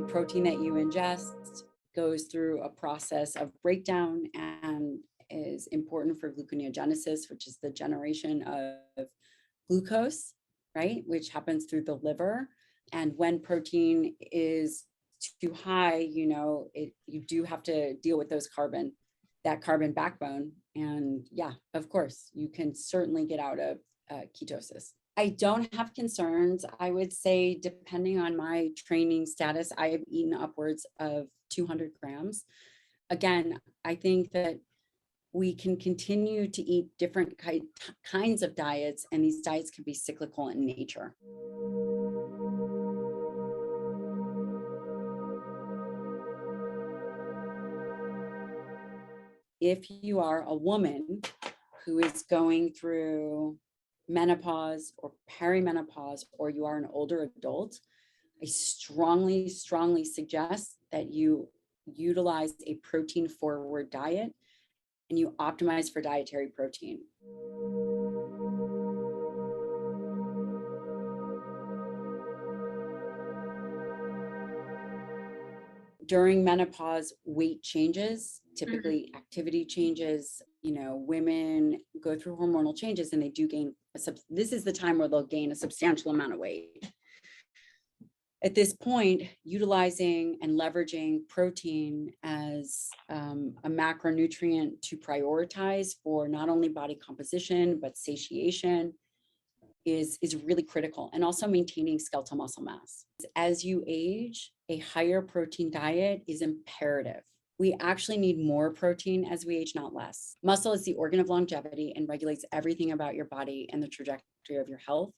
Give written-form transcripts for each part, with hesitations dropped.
protein that you ingest goes through a process of breakdown and is important for gluconeogenesis, which is the generation of glucose, right? Which happens through the liver. And when protein is too high, you do have to deal with that carbon backbone. And yeah, of course, you can certainly get out of ketosis. I don't have concerns. I would say, depending on my training status, I have eaten upwards of 200 grams. Again, I think that we can continue to eat different kinds of diets, and these diets can be cyclical in nature. If you are a woman who is going through menopause or perimenopause, or you are an older adult, I strongly, strongly suggest that you utilize a protein forward diet and you optimize for dietary protein. During menopause, weight changes, typically activity changes. Women go through hormonal changes and they do gain this is the time where they'll gain a substantial amount of weight. At this point, utilizing and leveraging protein as a macronutrient to prioritize for not only body composition, but satiation is really critical, and also maintaining skeletal muscle mass. As you age, a higher protein diet is imperative. We actually need more protein as we age, not less. Muscle is the organ of longevity and regulates everything about your body and the trajectory of your health.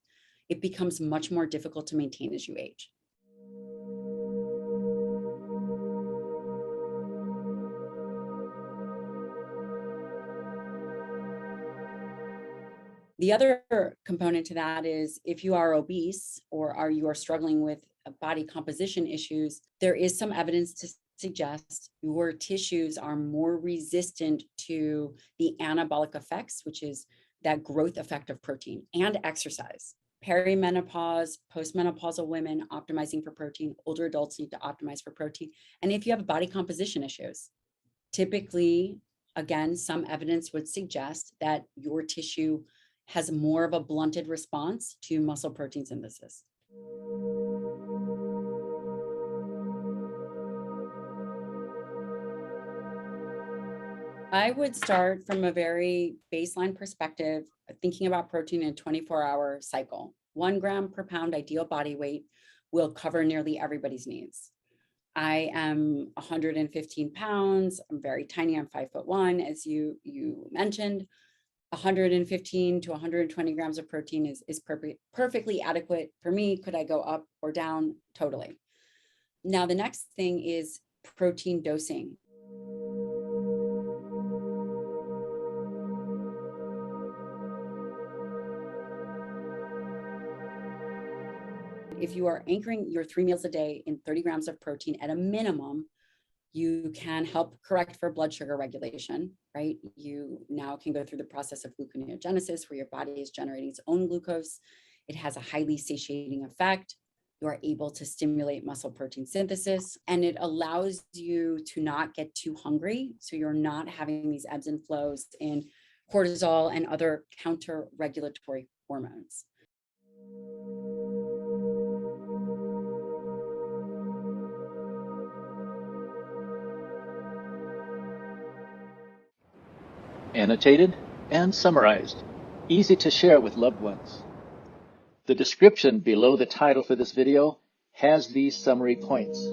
It becomes much more difficult to maintain as you age. The other component to that is, if you are obese or you are struggling with body composition issues, there is some evidence to suggest your tissues are more resistant to the anabolic effects, which is that growth effect of protein, and exercise. Perimenopause, postmenopausal women optimizing for protein, older adults need to optimize for protein. And if you have body composition issues, typically, again, some evidence would suggest that your tissue has more of a blunted response to muscle protein synthesis. I would start from a very baseline perspective, thinking about protein in a 24-hour cycle. 1 gram per pound ideal body weight will cover nearly everybody's needs. I am 115 pounds. I'm very tiny. I'm 5'1", as you mentioned. 115 to 120 grams of protein is perfectly adequate for me. Could I go up or down? Totally. Now, the next thing is protein dosing. If you are anchoring your 3 meals a day in 30 grams of protein at a minimum, you can help correct for blood sugar regulation, right? You now can go through the process of gluconeogenesis, where your body is generating its own glucose. It has a highly satiating effect. You are able to stimulate muscle protein synthesis, and it allows you to not get too hungry. So you're not having these ebbs and flows in cortisol and other counter-regulatory hormones. Annotated and summarized, easy to share with loved ones. The description below the title for this video has these summary points.